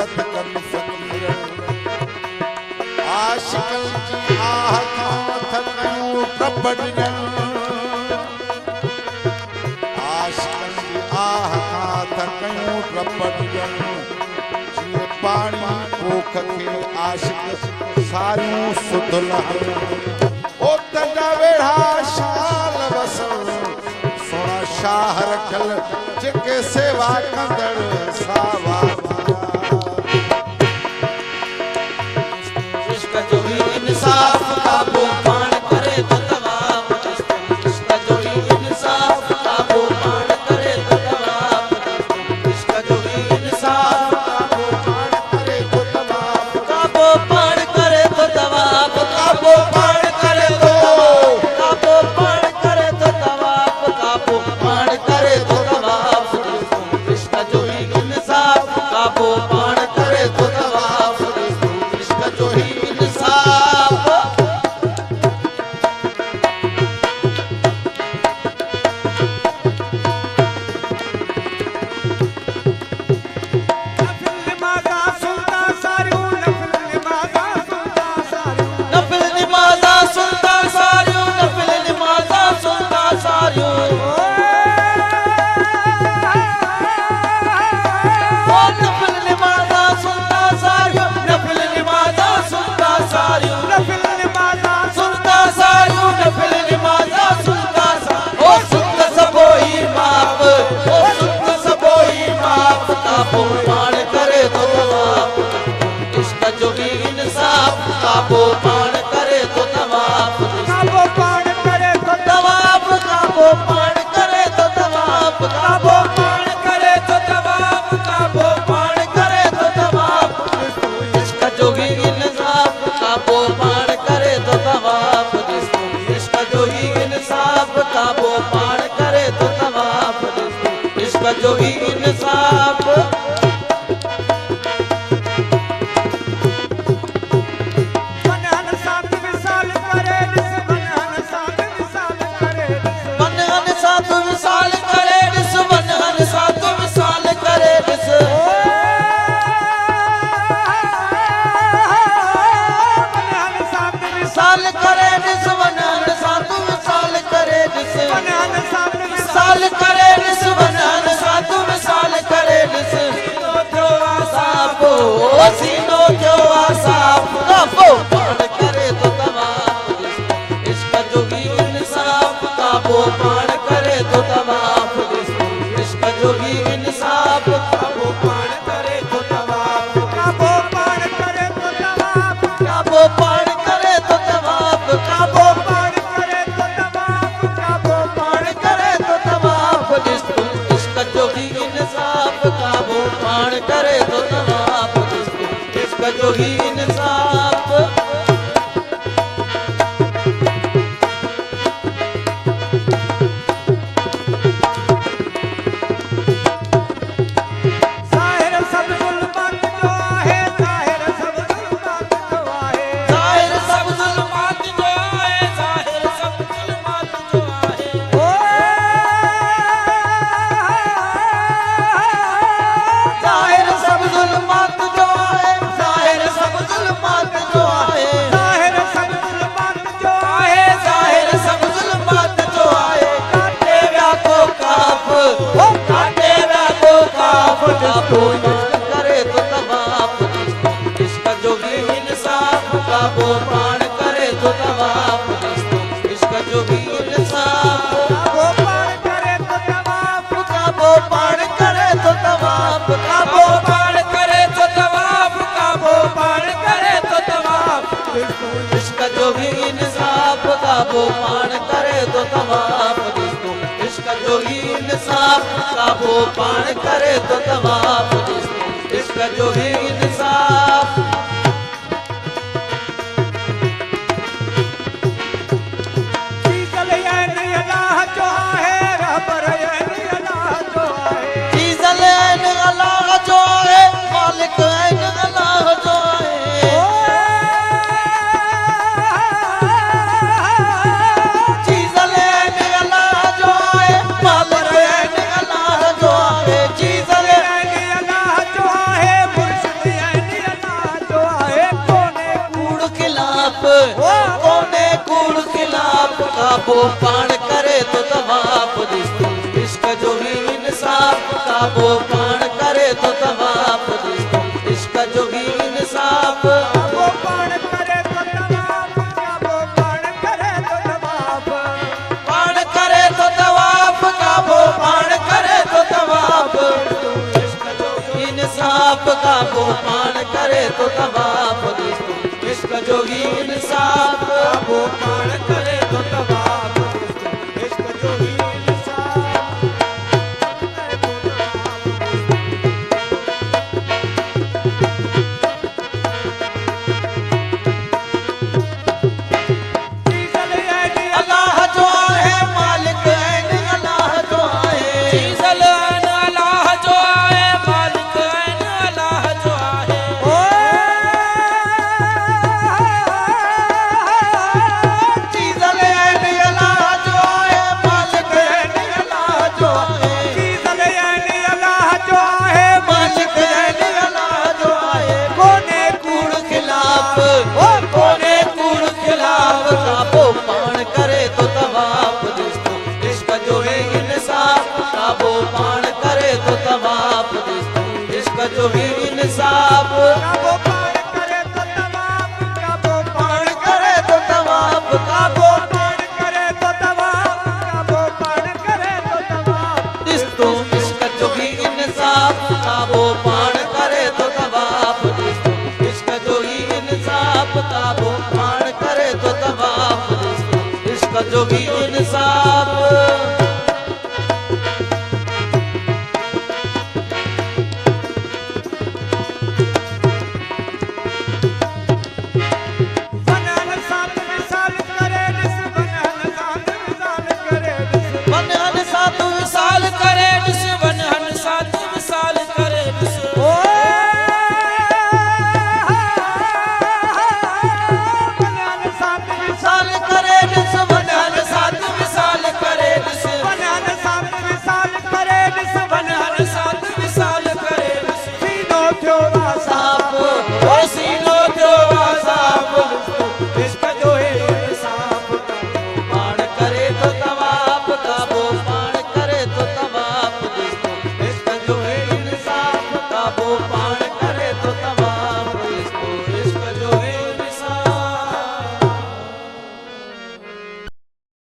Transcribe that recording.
सूरत कन फकीर आशिकन की आह खां थकयूं प्रबड़ियन आशिकन की आह खां थकयूं प्रबड़ियन जीअं पाणी पोख खे आशिक सारियूं सुधलहन ओ तंजा वेढ़ा शाल वसन सोना शाह रखल जेके सेवा कंदड़ सावा इश्क जो ही इंसाफ काबू पाण करे तो तवाब इश्क जो ही इंसाफ काबू पाण करे तो तवाब इश्क जो ही इंसाफ काबू पाण करे तो तवाब काबू पाण करे तो तवाब काबू पाण करे तो काबू पाण करे तो तवाब काबू पाण करे तो तवाब इश्क जो ही इंसाफ काबू पाण करे तो तवाब इश्क जो ही इंसाफ नफिल नमाज़ा सुनता सारियूं नफिल नमाज़ा सुनता सारियूं ओ नफिल नमाज़ा सुनता सारियूं नफिल नमाज़ा सुनता सारियूं नफिल नमाज़ा सुनता सारियूं नफिल नमाज़ा सुनता सारियूं ओ सुत सबो ही माप ओ सुत सबो ही माप काबू पाण करे तो तवाब इश्क जो ही इंसाफ काबू पाण करे तो तवाब काबू पाण करे तो तवाब काबू पाण करे तो तवाब काबू पाण करे तो तवाब काबू पाण करे तो तवाब इश्क जो ही इंसाफ काबू पाण करे तो तवाब इश्क जो ही इंसाफ काबू पाण करे तो तवाब इश्क जो ही इंसाफ मनहन साथ विसाल करे ॾिस मनहन साथ विसाल करे ॾिस विसाल करे ॾिस मनहन साथ विसाल करे ॾिस विसाल करे ॾिस मनहन साथ विसाल करे ॾिस सीनो थियो आहे साफ़ काबू पाण करे तो तवाब इश्क जो ही इंसाफ काबू पाण करे तो तवाब इश्क जो ही इंसाफ काबू पाण करे तो तवाब काबू पाण करे तो तवाब काबू पाण करे तो तवाब काबू पाण करे तो तवाब काबू पाण करे तो तवाब इश्क जो ही इंसाफ काबू पाण करे तो तवाब इश्क जो ही इंसाफ ज़ाहिर सब ज़ुल्मात जो आहे ज़ाहिर सब ज़ुल्मात जो आहे ज़ाहिर सब ज़ुल्मात जो आहे ज़ाहिर सब ज़ुल्मात जो आहे ज़ाहिर सब ज़ुल्मात जो आहे ज़ाहिर सब ज़ुल्मात जो आहे काटे विया को काफ़ ओ काटे विया को काफ़ काबू करे तो तवाब इश्क जो ही इंसाफ काबू पाण करे तो तवाब इश्क जो ही इंसाफ काबू पाण करे तो तवाब काबू पाण करे तो तवाब काबू पाण करे तो तवाब काबू पाण करे तो तवाब इश्क जो ही इंसाफ काबू पाण करे तो तवाब इश्क जो ही इंसाफ काबू पाण करे तो तवाब इश्क जो ही इंसाफ चीज़ल ऐन अल्लाह जो आहे मालिक ऐन अल्लाह जो आहे चीज़ल ऐन अल्लाह जो आहे मालिक ऐन अल्लाह जो आहे चीज़ल ऐन अल्लाह जो आहे मुर्शिद काबो पाण करे तो तवाफ दिस्तू इश्क जोगी इंसाफ काबो पाण करे तो तवाफ दिस्तू इश्क जोगी इंसाफ काबो पाण करे तो तवाफ काबो पाण करे तो तवाफ पाण करे तो तवाफ काबो पाण करे तो तवाफ इंसाफ काबो पाण करे तो तवाफ दिस्तू इश्क जोगी इंसाफ काबो पाण करे तो तवाफ इश्क जोगी इंसाफ अल्लाह जो है मालिक है अल्लाह जो है चीज़ल ऐन अल्लाह जो आहे मालिक ऐन अल्लाह जो आहे चीज़ल ऐन अल्लाह जो है मालिक ऐन अल्लाह जो है चीज़ल ऐन अल्लाह जो आहे मालिक ऐन अल्लाह जो है कोने कूड़ खिलाफ ओ कोने कूड़ खिलाफ काबो पाण करे तो तवाफ दिस्तू इश्क जो है इंसाफ काबो पाण करे तो तवाफ दिस्तू इश्क जो है इंसाफ काबो पाण करे तो तवाफ काबो पाण करे तो तवाफ काबो पाण करे तो तवाफ काबो पाण करे तो तवाफ दिस्तू इश्क जो भी इंसाफ काबो पाण करे तो तवाफ दिस्तू इश्क जो ही इंसाफ काबो पाण करे तो तवाफ दिस्तू इश्क जो भी